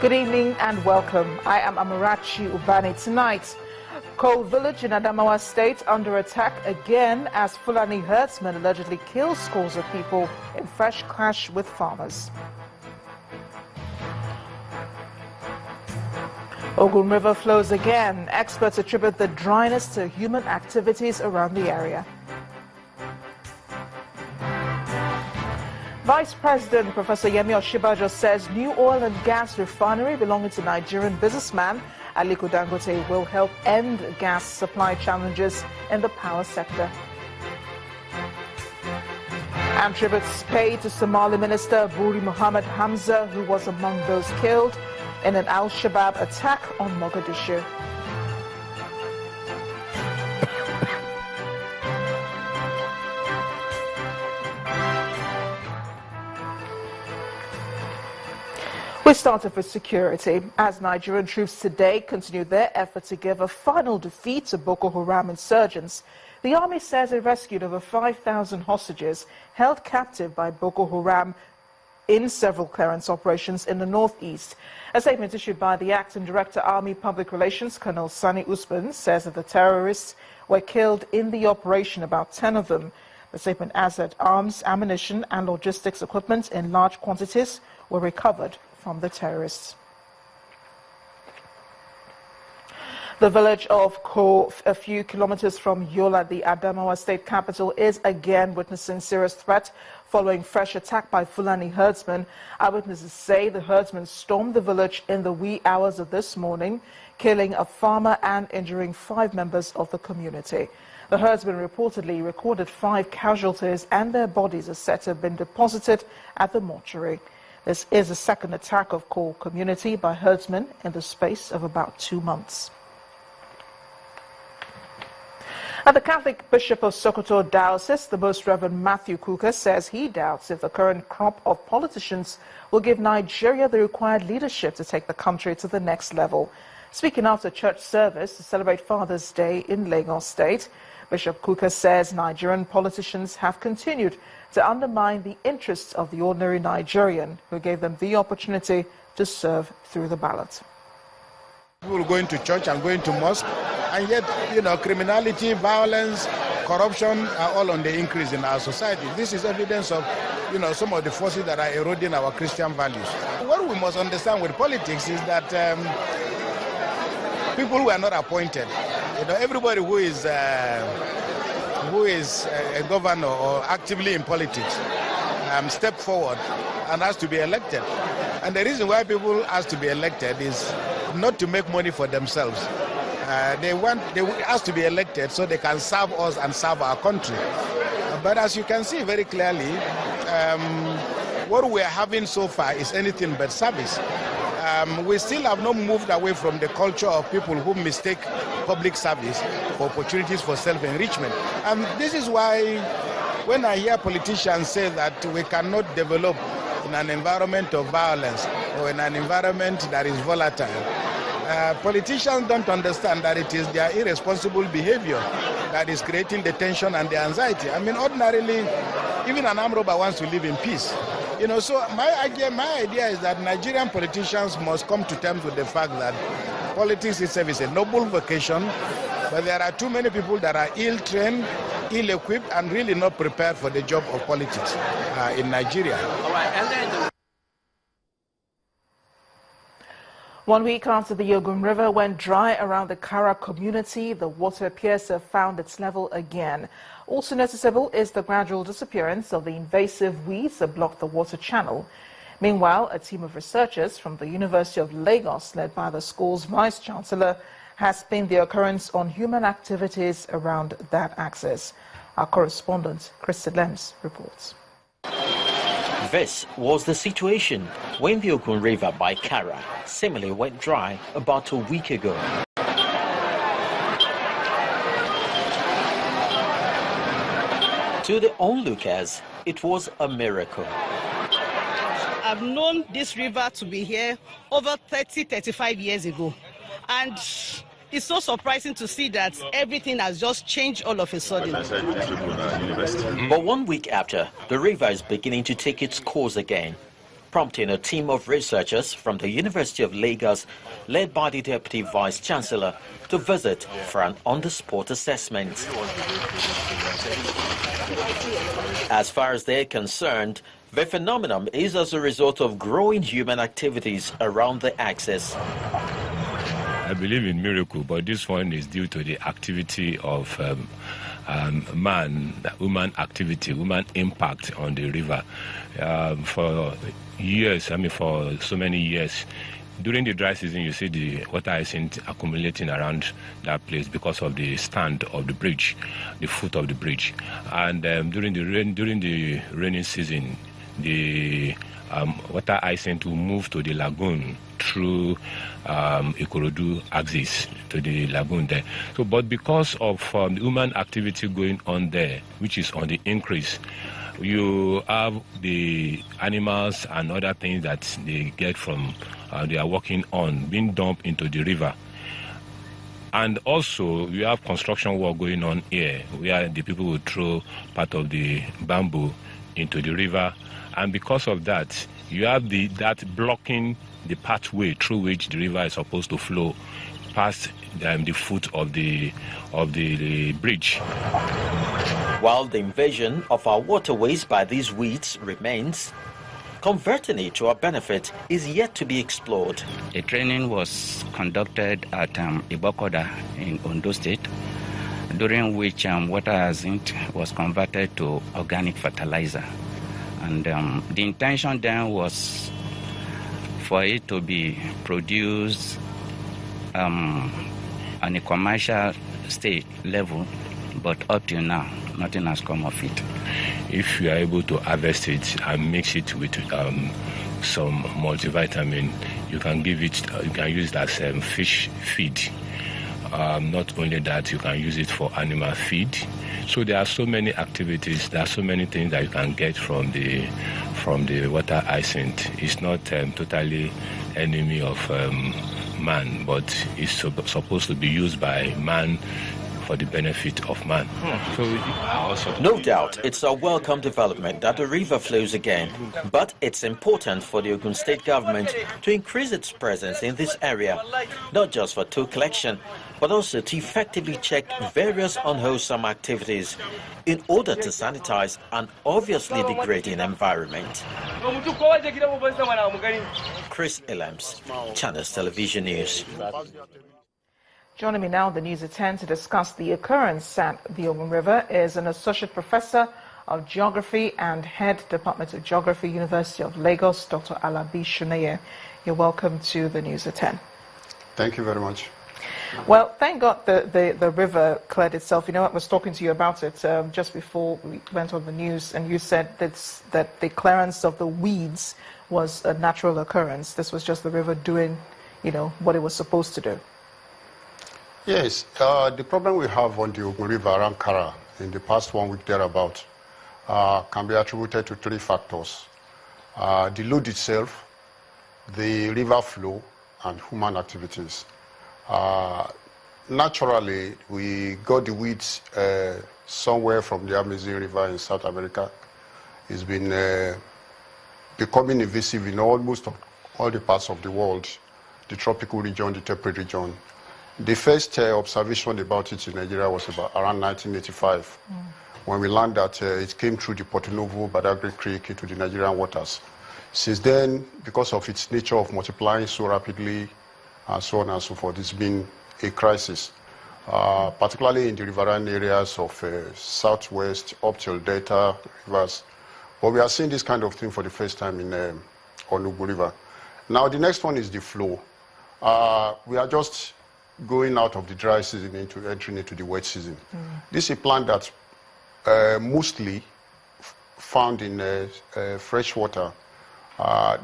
Good evening and welcome. I am Amarachi Ubani. Tonight, Ko village in Adamawa State under attack again as Fulani herdsmen allegedly kill scores of people in fresh clash with farmers. Ogun River flows again. Experts attribute the dryness to human activities around the area. Vice President Professor Yemi Oshibajo says new oil and gas refinery belonging to Nigerian businessman Aliko Dangote will help end gas supply challenges in the power sector. And tributes paid to Somali Minister Buri Mohammed Hamza, who was among those killed in an Al-Shabaab attack on Mogadishu. We started with security as Nigerian troops today continue their effort to give a final defeat to Boko Haram insurgents. The army says it rescued over 5,000 hostages held captive by Boko Haram in several clearance operations in the northeast. A statement issued by the Acting Director, Army Public Relations, Colonel Sani Usman, says that the terrorists were killed in the operation, about 10 of them. The statement adds that arms, ammunition and logistics equipment in large quantities were recovered from the terrorists. The village of Ko, a few kilometers from Yola, the Adamawa state capital, is again witnessing serious threat following fresh attack by Fulani herdsmen. Eyewitnesses say the herdsmen stormed the village in the wee hours of this morning, killing a farmer and injuring 5 members of the community. The herdsmen reportedly recorded 5 casualties and their bodies are said to have been deposited at the mortuary. This is the second attack of Ko community by herdsmen in the space of about 2 months. At the Catholic Bishop of Sokoto Diocese, the Most Reverend Matthew Kukah says he doubts if the current crop of politicians will give Nigeria the required leadership to take the country to the next level. Speaking after church service to celebrate Father's Day in Lagos State, Bishop Kukah says Nigerian politicians have continued to undermine the interests of the ordinary Nigerian who gave them the opportunity to serve through the ballot. People going to church and going to mosque, and yet, criminality, violence, corruption are all on the increase in our society. This is evidence of, some of the forces that are eroding our Christian values. What we must understand with politics is that people who are not appointed, everybody who is a governor or actively in politics, step forward and has to be elected. And the reason why people ask to be elected is not to make money for themselves. They ask to be elected so they can serve us and serve our country. But as you can see very clearly, what we are having so far is anything but service. We still have not moved away from the culture of people who mistake public service for opportunities for self-enrichment. And this is why when I hear politicians say that we cannot develop in an environment of violence or in an environment that is volatile, politicians don't understand that it is their irresponsible behavior that is creating the tension and the anxiety. I mean, ordinarily, even an armed robber wants to live in peace. So my idea is that Nigerian politicians must come to terms with the fact that politics itself is a noble vocation, but there are too many people that are ill-trained, ill-equipped, and really not prepared for the job of politics in Nigeria. All right, and then 1 week after the Ogun River went dry around the Kara community, the water appears to have found its level again. Also noticeable is the gradual disappearance of the invasive weeds that block the water channel. Meanwhile, a team of researchers from the University of Lagos, led by the school's vice-chancellor, has pinned the occurrence on human activities around that axis. Our correspondent, Christy Lems, reports. This was the situation when the Ogun River by Kara seemingly went dry about a week ago. To the onlookers, it was a miracle. I've known this river to be here over 35 years ago. And it's so surprising to see that everything has just changed all of a sudden. But 1 week after, the river is beginning to take its course again. prompting a team of researchers from the University of Lagos, led by the Deputy Vice-Chancellor, to visit for an on-the-spot assessment. As far as they're concerned, the phenomenon is as a result of growing human activities around the axis. I believe in miracle, but this one is due to the activity of human activity, human impact on the river. For years, for so many years, during the dry season, you see the water hyacinth accumulating around that place because of the stand of the bridge, the foot of the bridge. And during the rainy season, the water hyacinth will move to the lagoon through Ikorodu axis to the lagoon there. So, but because of the human activity going on there, which is on the increase, you have the animals and other things that they get from they are working on being dumped into the river. And also, you have construction work going on here, where the people will throw part of the bamboo into the river. And because of that, you have that blocking the pathway through which the river is supposed to flow past the foot of the bridge. While the invasion of our waterways by these weeds remains, converting it to our benefit is yet to be explored. The training was conducted at Ibokoda in Ondo State, during which water hyacinth was converted to organic fertilizer. And the intention then was for it to be produced on a commercial state level, but up till now, nothing has come of it. If you are able to harvest it and mix it with some multivitamin, you can give it. You can use it as fish feed. Not only that, you can use it for animal feed. So there are so many activities. There are so many things that you can get from the water hyacinth. It's not totally enemy of man, but it's supposed to be used by man for the benefit of man. No doubt, it's a welcome development that the river flows again, but it's important for the Ogun State government to increase its presence in this area, not just for toll collection, but also to effectively check various unwholesome activities in order to sanitize an obviously degrading environment. Chris Elams, Channels Television News. Joining me now on the News at 10 to discuss the occurrence at the Ogun River is an Associate Professor of Geography and Head Department of Geography, University of Lagos, Dr. Alabi Shuneye. You're welcome to the News at 10. Thank you very much. Well, thank God the river cleared itself. You know, I was talking to you about it just before we went on the news, and you said that the clearance of the weeds was a natural occurrence. This was just the river doing, what it was supposed to do. Yes, the problem we have on the Ogun River around Kara in the past 1 week thereabout can be attributed to 3 factors. The load itself, the river flow, and human activities. Naturally, we got the weeds somewhere from the Amazon River in South America. It's been becoming invasive in almost all the parts of the world, the tropical region, the temperate region. The first observation about it in Nigeria was around 1985, when we learned that it came through the Porto Novo, Badagry Creek into the Nigerian waters. Since then, because of its nature of multiplying so rapidly, and so on and so forth, it's been a crisis, particularly in the riverine areas of southwest, up till Delta rivers. But we are seeing this kind of thing for the first time on Ogun River. Now, the next one is the flow. We are just going out of the dry season entering into the wet season. This is a plant that mostly found in fresh water.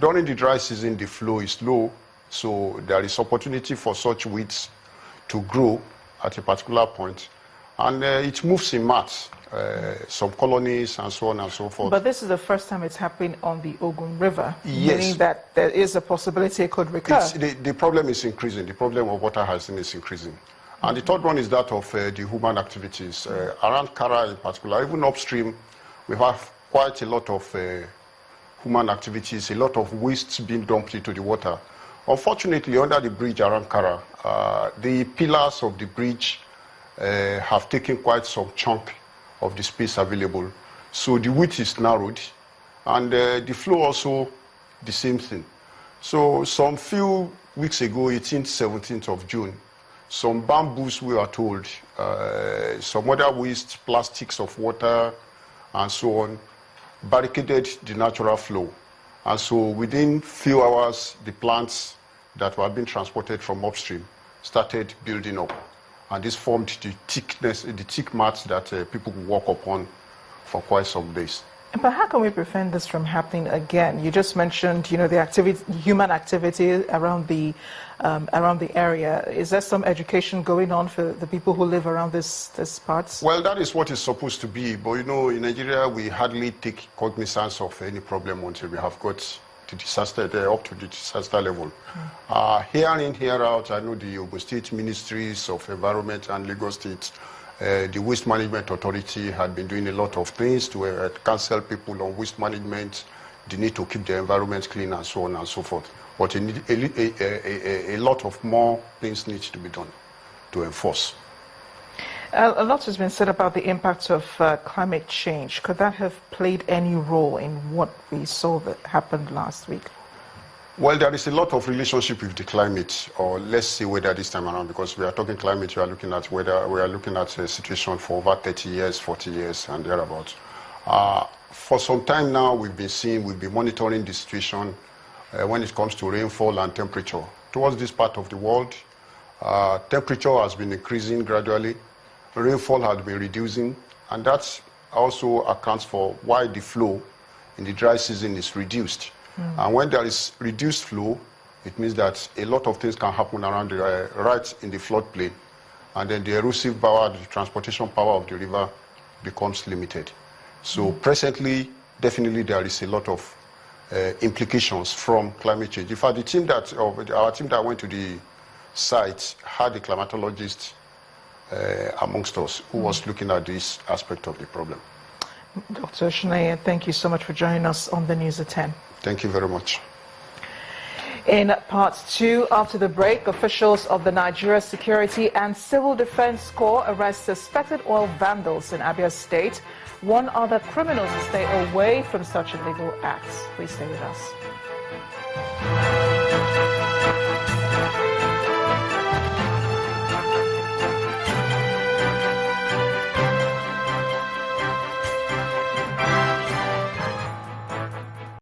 During the dry season, the flow is low, so there is opportunity for such weeds to grow at a particular point, and it moves in mats, some colonies and so on and so forth. But this is the first time it's happening on the Ogun River, yes, meaning that there is a possibility it could recur. The problem is increasing. The problem of water hyacinth is increasing. And the third one is that of the human activities. Around Kara in particular, even upstream, we have quite a lot of human activities, a lot of waste being dumped into the water. Unfortunately, under the bridge around Kara, the pillars of the bridge have taken quite some chunk of the space available. So the width is narrowed, and the flow also the same thing. So some few weeks ago, 18th, 17th of June, some bamboos, we are told, some other waste, plastics of water, and so on, barricaded the natural flow. And so within few hours, the plants that were being transported from upstream started building up. And this formed the thick mats that people could walk upon for quite some days. But how can we prevent this from happening again? You just mentioned, the human activity around the area. Is there some education going on for the people who live around this parts? Well, that is what it's supposed to be. But in Nigeria, we hardly take cognizance of any problem until we have got the disaster up to the disaster level. Here in, here out, I know the Ogun State Ministries of Environment and Lagos State, the Waste Management Authority had been doing a lot of things to counsel people on waste management, the need to keep the environment clean, and so on and so forth. But a lot of more things need to be done to enforce. A lot has been said about the impact of climate change. Could that have played any role in what we saw that happened last week? Well, there is a lot of relationship with the climate, or let's say weather this time around, because we are talking climate, we are looking at weather, we are looking at a situation for over 30 years, 40 years, and thereabouts. For some time now, we've been monitoring the situation when it comes to rainfall and temperature. Towards this part of the world, temperature has been increasing gradually, rainfall has been reducing, and that also accounts for why the flow in the dry season is reduced. And when there is reduced flow, it means that a lot of things can happen around right in the floodplain, and then the erosive power, the transportation power of the river becomes limited. So presently, definitely there is a lot of implications from climate change. In fact, our team that went to the site had a climatologist amongst us who was looking at this aspect of the problem. Dr. Shinaya, thank you so much for joining us on the News at 10. Thank you very much. In part 2, after the break, officials of the Nigeria Security and Civil Defense Corps arrest suspected oil vandals in Abia State. Warn other criminals to stay away from such illegal acts. Please stay with us.